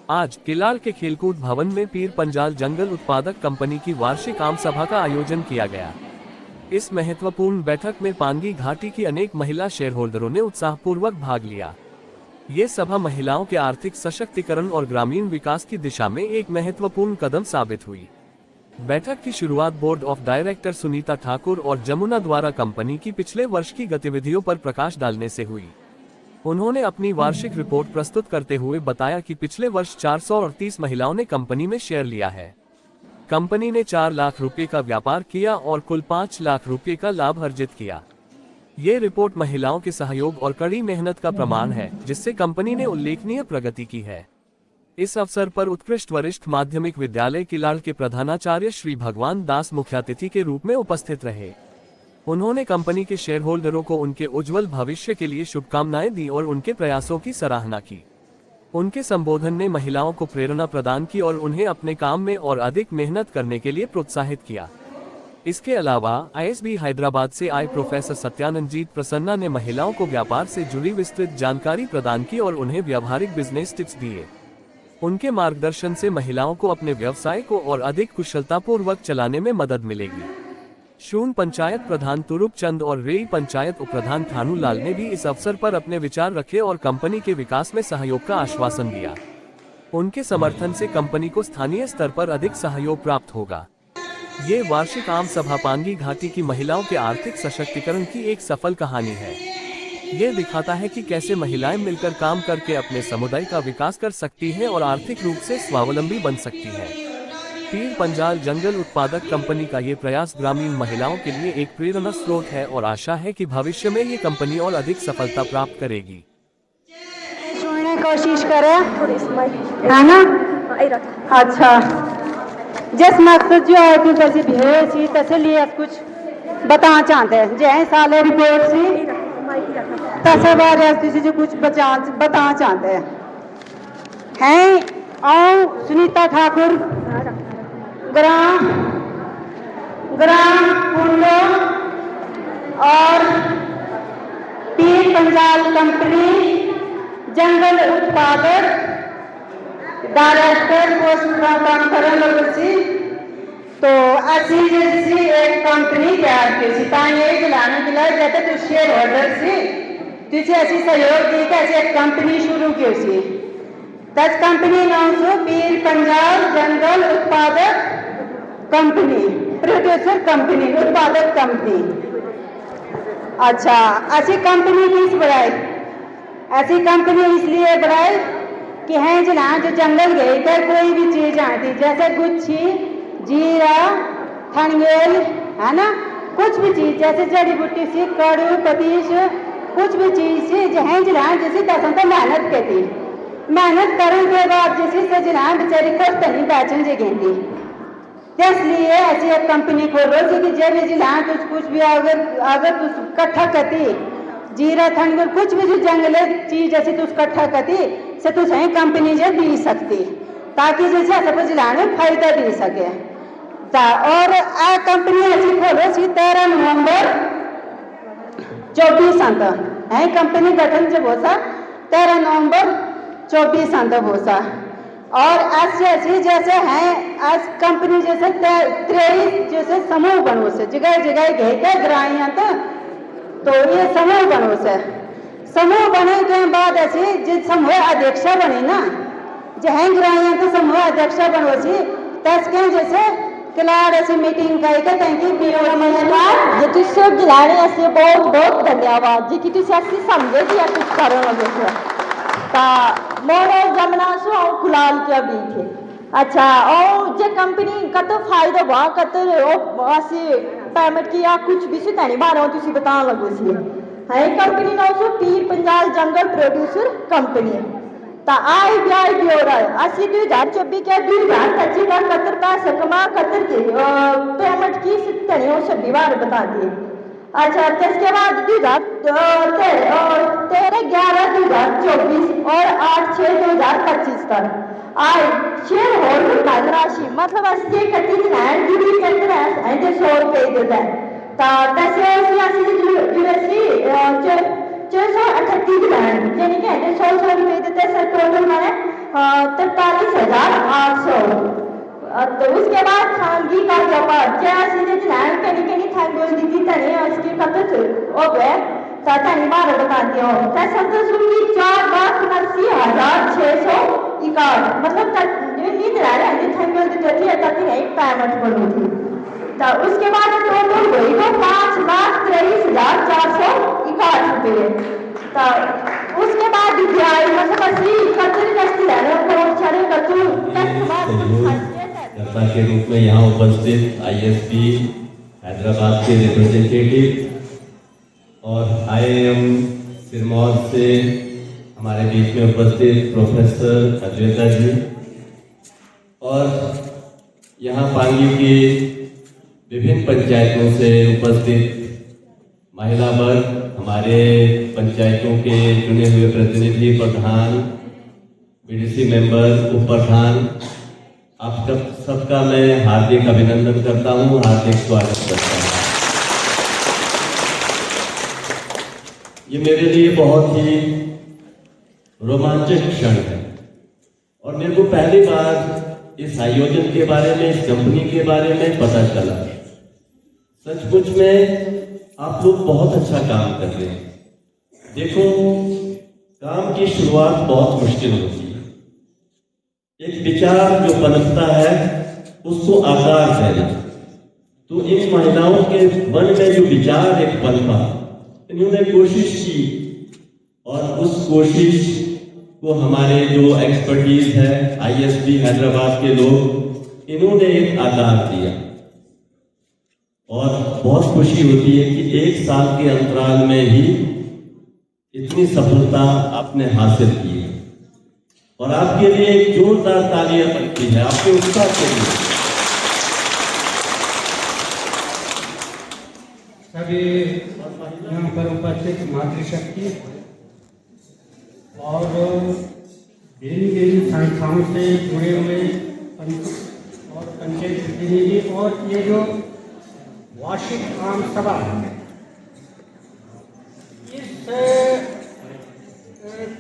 आज किलाड़ के खेलकूद भवन में पीर पंजाल जंगल उत्पादक कंपनी की वार्षिक आम सभा का आयोजन किया गया। इस महत्वपूर्ण बैठक में पांगी घाटी की अनेक महिला शेयर होल्डरों ने उत्साहपूर्वक भाग लिया। ये सभा महिलाओं के आर्थिक सशक्तिकरण और ग्रामीण विकास की दिशा में एक महत्वपूर्ण कदम साबित हुई। बैठक की शुरुआत board of director Sunita Thakur और जमुना द्वारा कंपनी की पिछले वर्ष की गतिविधियों पर प्रकाश डालने से हुई। उन्होंने अपनी वार्षिक रिपोर्ट प्रस्तुत करते हुए बताया कि पिछले वर्ष 438 महिलाओं ने कंपनी में शेयर लिया है। कंपनी ने 4 लाख रुपए का व्यापार किया और कुल 5 लाख रुपए का लाभ अर्जित किया। ये रिपोर्ट महिलाओं के सहयोग और कड़ी मेहनत का प्रमाण है, जिससे कंपनी ने उल्लेखनीय प्रगति की है। इस अवसर पर उत्कृष्ट वरिष्ठ माध्यमिक विद्यालय किलाड़ के प्रधानाचार्य श्री भगवान दास मुख्यातिथि के रूप में उपस्थित रहे। उन्होंने कंपनी के शेयर होल्डरों को उनके उज्जवल भविष्य के लिए शुभकामनाएं दी और उनके प्रयासों की सराहना की। उनके संबोधन ने महिलाओं को प्रेरणा प्रदान की और उन्हें अपने काम में और अधिक मेहनत करने के लिए प्रोत्साहित किया। इसके अलावा आईएसबी हैदराबाद से आए प्रोफेसर सत्यानंदजीत प्रसन्ना ने महिलाओं को व्यापार से जुड़ी विस्तृत जानकारी प्रदान की और उन्हें व्यावहारिक बिजनेस टिप्स दिए। उनके मार्गदर्शन से महिलाओं को अपने व्यवसाय को और अधिक कुशलतापूर्वक चलाने में मदद मिलेगी। शून पंचायत प्रधान तुरुप चंद और रेई पंचायत उपप्रधान थानू लाल ने भी इस अवसर पर अपने विचार रखे और कंपनी के विकास में सहयोग का आश्वासन दिया। उनके समर्थन से कंपनी को स्थानीय स्तर पर अधिक सहयोग प्राप्त होगा। ये वार्षिक आम सभा पांगी घाटी की महिलाओं के आर्थिक सशक्तिकरण की एक सफल कहानी है। ये दिखाता है कि कैसे महिलाएं मिलकर काम करके अपने समुदाय का विकास कर सकती हैं और आर्थिक रूप से स्वावलंबी बन सकती हैं। पीर पंजाल जंगल उत्पादक कंपनी का ये प्रयास ग्रामीण महिलाओं के लिए एक प्रेरणा स्रोत है और आशा है कि भविष्य में ये कंपनी और अधिक सफलता प्राप्त करेगी। कोशिश करें, है ना? अच्छा, जिस मकसद जो है कुछ ऐसी भेड़ सी तसलिए कुछ बताना चाहते हैं। जय साले रिपोर्ट सी तसे बार जो कुछ बताना चाहते हैं और सुनीता ठाकुर ग्राम कुंडो और पीर पंजाल कंपनी जंगल उत्पादक डायरेक्टर पोस्ट का काम करने लगी। तो ऐसी जैसी एक कंपनी तैयार की सी ताकि दिलाने के लिए जैसे तो शेयर होल्डर सी तुझे ऐसी सहयोग दी कि ऐसी एक कंपनी शुरू की सी। दस कंपनी नाम से पीर पंजाल जंगल उत्पादक कंपनी, प्रोड्यूसर कंपनी, उत्पादक कंपनी। अच्छा, ऐसी कंपनी किस बढ़ाई? ऐसी कंपनी इसलिए बढ़ाई कि हैं जना जो जंगल गए थे कोई भी चीज आती जैसे गुच्छी, जीरा, थनगेल, है ना, कुछ भी चीज जैसे जड़ी बूटी सी, कड़ू, पतीश, कुछ भी चीज सी जहाँ जना जैसे दसों तो मेहनत करती। मेहनत करने के बाद जैसे से जना बेचारी कष्ट नहीं बेचन जगेंदी। इसलिए ऐसी एक कंपनी खोलो कि जब जिला कुछ भी अगर तुम इकट्ठा करती जीरा थनगेल कुछ भी जो जंगल चीज जैसे तुम इकट्ठा करती से तुम सही कंपनी जो दी सकती ताकि जैसे सब जिला में फायदा दे सके। और आ कंपनी ऐसी खोलो सी 13 नवंबर 24 है कंपनी गठन जब होता 13 नवंबर 24 होता। और ऐसे जैसे हैं आज कंपनी जैसे 23 जैसे समूह बनो से जगह जगह गए के ग्राहियां तो ये समूह बनो से समूह बने के बाद ऐसे जिस समूह अध्यक्षा बनी ना जहाँ ग्राहियां तो समूह अध्यक्षा बनो सी तस के जैसे किलाड़ ऐसी मीटिंग करके थैंक यू ये तुझसे गिलाने ऐसे बहुत बहुत धन्यवाद जी कि तुझे ऐसी समझे कि या कुछ करो लगे ता मोनो जमना सो और कुलाल क्या भी थे। अच्छा, और जे कंपनी का तो फायदा हुआ का तो ऐसे पेमेंट किया कुछ भी से नहीं बारे तुझे बताना लगो सी है कंपनी ना सो पीर पंजाल जंगल प्रोड्यूसर कंपनी ता आई भी हो रहा है 80-2024 के 2025 का कतर पैसा कमा कतर के पेमेंट की नहीं हो सभी बार बता दिए। अच्छा, इसके बाद 2013-11-2024 और 8-6-2025 तक आए शेयर होल्डर राशि मतलब 80 लैंड जुड़ी करते हैं 100 रुपये देता है यानी कि 100 रुपये देते सर टोटल मैंने 43,800। तो उसके बाद खानगी का जो सीधे जिलान कहीं थांगोल दीदी तने उसके कतच हो गए तानी बार बताती हूँ तब सुनगी 4,80,661 मतलब नींद रहा है थांगोल दी थी तभी नहीं पेमेंट करूँ थी। तो उसके बाद टोटल हुई तो 5,23,461 रुपये। तो उसके बाद दिखाई मतलब असली कतरी कस्ती है ना तो छड़े कतू कर्ता के रूप में यहाँ उपस्थित आईएसबी हैदराबाद के रिप्रेजेंटेटिव और IIM सिरमौर से हमारे बीच में उपस्थित प्रोफेसर अद्वैता जी और यहाँ पांगी की विभिन्न पंचायतों से उपस्थित महिला वर्ग, हमारे पंचायतों के चुने हुए प्रतिनिधि, प्रधान, BDC मेंबर, उप प्रधान, आप सबका मैं हार्दिक अभिनंदन करता हूँ, हार्दिक स्वागत करता हूँ। ये मेरे लिए बहुत ही रोमांचक क्षण है और मेरे को पहली बार इस आयोजन के बारे में, इस कंपनी के बारे में पता चला। सचमुच में आप लोग बहुत अच्छा काम कर रहे हैं। देखो, काम की शुरुआत बहुत मुश्किल होती है। एक विचार जो पनपता है उसको आकार देना, तो इन महिलाओं के मन में जो विचार एक पनपा, इन्होंने कोशिश की और उस कोशिश को हमारे जो एक्सपर्टीज है आईएसबी हैदराबाद के लोग, इन्होंने एक आकार दिया और बहुत खुशी होती है कि 1 साल के अंतराल में ही इतनी सफलता आपने हासिल की है और आपके लिए एक जोरदार तालियां बनती है आपके उत्साह के लिए। सभी यहाँ पर उपस्थित मातृशक्ति और भिन्न संस्थाओं से जुड़े हुए और पंचायत प्रतिनिधि और ये जो वार्षिक आम सभा, इस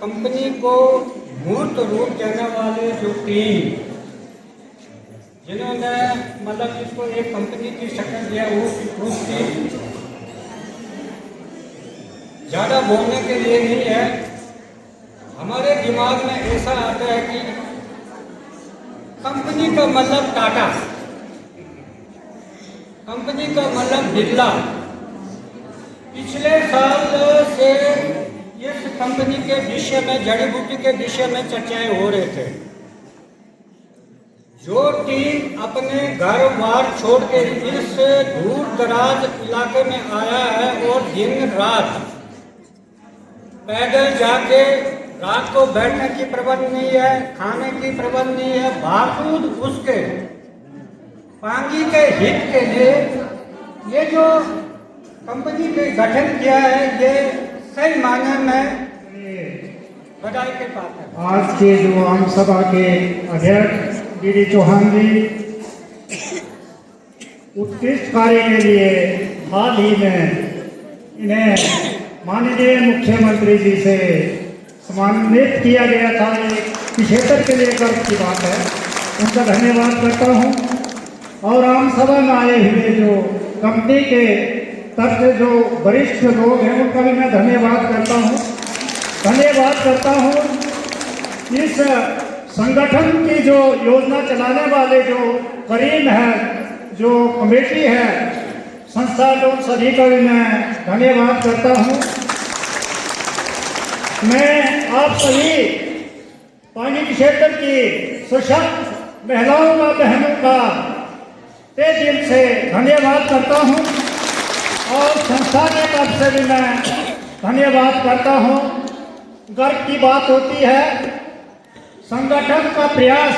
कंपनी को मूर्त रूप देने वाले जो टीम, जिन्होंने मतलब इसको एक कंपनी की शक्ल दिया, उसकी ज़्यादा बोलने के लिए नहीं है। हमारे दिमाग में ऐसा आता है कि कंपनी का मतलब टाटा, कंपनी का मतलब बिरला। पिछले साल से इस कंपनी के विषय में, जड़ी बूटी के विषय में चर्चाएं हो रहे थे। जो टीम अपने घर बार छोड़ के इस दूर दराज इलाके में आया है और दिन रात पैदल जाके, रात को बैठने की प्रबंध नहीं है, खाने की प्रबंध नहीं है, बावजूद उसके पांगी के हित के लिए ये जो कंपनी के गठन किया है, ये सही मायने में बधाई के पात्र है। आज के जो आम सभा के अध्यक्ष डी चौहान जी, उत्कृष्ट कार्य के लिए हाल ही में इन्हें माननीय मुख्यमंत्री जी से सम्मानित किया गया था। ये पिछहत्तर के लिए गर्व की बात है, उनका धन्यवाद करता हूँ। और आम सभा में आए हुए जो कंपनी के तरफ से जो वरिष्ठ लोग हैं, उनका भी मैं धन्यवाद करता हूँ। इस संगठन की जो योजना चलाने वाले जो करीम है, जो कमेटी है, संस्था, लोग सभी का भी मैं धन्यवाद करता हूँ। मैं आप सभी पानी क्षेत्र की सशक्त महिलाओं का, बहनों का तहे दिल से धन्यवाद करता हूँ और संस्था के तरफ से भी मैं धन्यवाद करता हूँ। गर्व की बात होती है, संगठन का प्रयास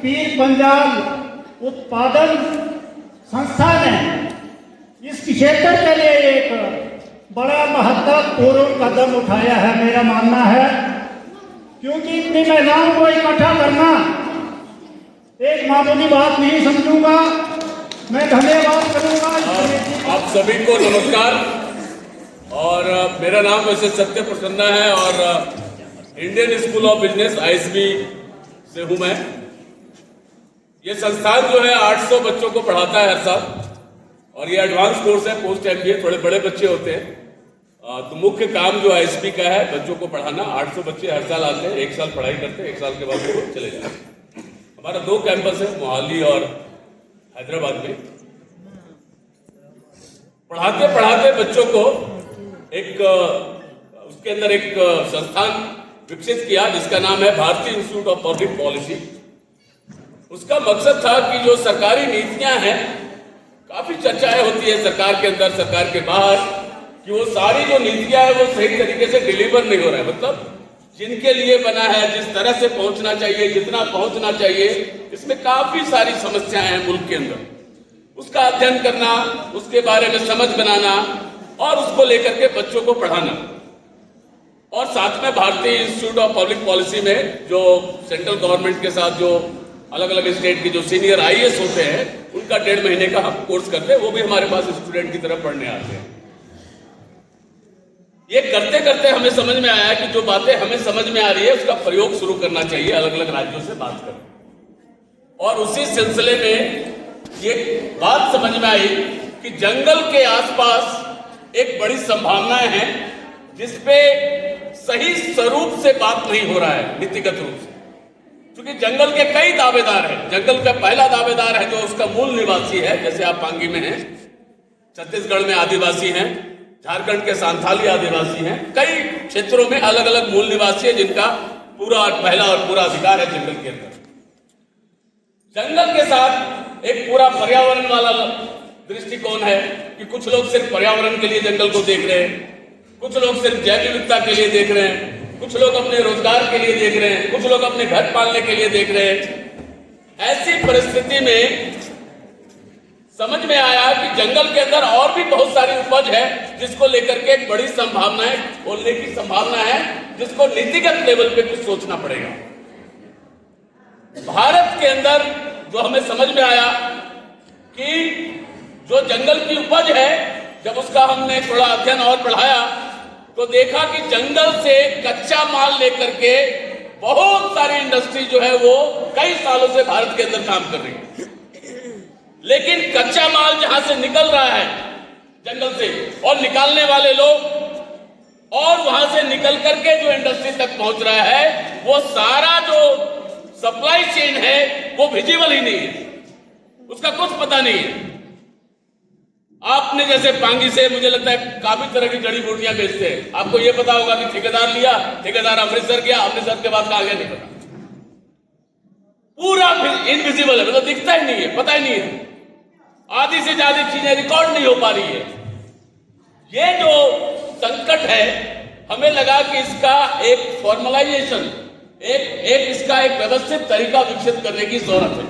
पीर पंजाल उत्पादन संस्था ने इस क्षेत्र के लिए एक बड़ा महत्वपूर्ण कदम उठाया है, मेरा मानना है। क्योंकि इतनी महिलाओं को इकट्ठा करना एक मामूली बात नहीं समझूंगा। मैं धन्यवाद करूंगा। आप सभी को नमस्कार। और मेरा नाम वैसे सत्य प्रसन्ना है और Indian school of business ISB से हूं मैं। ये संस्थान जो है 800 बच्चों को पढ़ाता है हर साल, और ये एडवांस कोर्स है, पोस्ट MBA, थोड़े बड़े बच्चे होते हैं। तो मुख्य काम जो ISP का है बच्चों को पढ़ाना। 800 बच्चे हर साल आते हैं, 1 साल पढ़ाई करते हैं, 1 साल के बाद वो चले जाते हैं। हमारा 2 कैंपस है, मोहाली और हैदराबाद में। पढ़ाते पढ़ाते बच्चों को उसके अंदर एक संस्थान विकसित किया जिसका नाम है भारतीय इंस्टीट्यूट ऑफ पब्लिक पॉलिसी। उसका मकसद था कि जो सरकारी नीतियां हैं, काफी चर्चाएं होती है सरकार के अंदर, सरकार के बाहर, कि वो सारी जो नीतियां है वो सही तरीके से डिलीवर नहीं हो रहा है। मतलब जिनके लिए बना है, जिस तरह से पहुंचना चाहिए, जितना पहुंचना चाहिए, इसमें काफी सारी समस्याएं हैं मुल्क के अंदर। उसका अध्ययन करना, उसके बारे में समझ बनाना और उसको लेकर के बच्चों को पढ़ाना। और साथ में भारतीय इंस्टीट्यूट ऑफ पब्लिक पॉलिसी में जो सेंट्रल गवर्नमेंट के साथ जो अलग अलग स्टेट के जो सीनियर IAS होते हैं, उनका 1.5 महीने का हम कोर्स करते हैं, वो भी हमारे पास स्टूडेंट की तरफ पढ़ने आते हैं। ये करते करते हमें समझ में आया कि जो बातें हमें समझ में आ रही है उसका प्रयोग शुरू करना चाहिए अलग अलग राज्यों से बात कर। और उसी सिलसिले में ये बात समझ में आई कि जंगल के आसपास एक बड़ी संभावनाएं हैं जिसपे सही स्वरूप से बात नहीं हो रहा है नीतिगत रूप से। क्योंकि जंगल के कई दावेदार हैं। जंगल का पहला दावेदार है जो उसका मूल निवासी है, जैसे आप पांगी में हैं, छत्तीसगढ़ में आदिवासी हैं, झारखंड के सांथाली आदिवासी हैं, कई क्षेत्रों में अलग अलग मूल निवासी है जिनका पूरा और पहला और पूरा अधिकार है जंगल के अंदर। जंगल के साथ एक पूरा पर्यावरण वाला दृष्टिकोण है कि कुछ लोग सिर्फ पर्यावरण के लिए जंगल को देख रहे हैं, कुछ लोग सिर्फ जैव विविधता के लिए देख रहे हैं, कुछ लोग अपने रोजगार के लिए देख रहे हैं, कुछ लोग अपने घर पालने के लिए देख रहे हैं। ऐसी परिस्थिति में समझ में आया कि जंगल के अंदर और भी बहुत सारी उपज है जिसको लेकर के एक बड़ी संभावना है, खोलने की संभावना है, जिसको नीतिगत लेवल पे कुछ सोचना पड़ेगा। भारत के अंदर जो हमें समझ में आया कि जो जंगल की उपज है, जब उसका हमने थोड़ा अध्ययन और बढ़ाया तो देखा कि जंगल से कच्चा माल लेकर के बहुत सारी इंडस्ट्री जो है वो कई सालों से भारत के अंदर काम कर रही है। लेकिन कच्चा माल जहां से निकल रहा है जंगल से, और निकालने वाले लोग, और वहां से निकल करके जो इंडस्ट्री तक पहुंच रहा है, वो सारा जो सप्लाई चेन है वो विजिबल ही नहीं है, उसका कुछ पता नहीं है। आपने जैसे पांगी से मुझे लगता है काफी तरह की जड़ी बूटियां बेचते हैं, आपको ये पता होगा कि ठेकेदार लिया, ठेकेदार अमृतसर गया, अमृतसर के बाद कहां गया नहीं पता, पूरा इनविजिबल है, मतलब दिखता ही नहीं है, पता ही नहीं है। आधी से ज्यादा चीजें रिकॉर्ड नहीं हो पा रही है। ये जो संकट है, हमें लगा कि इसका एक फॉर्मलाइजेशन, एक इसका एक व्यवस्थित तरीका विकसित करने की जरूरत है।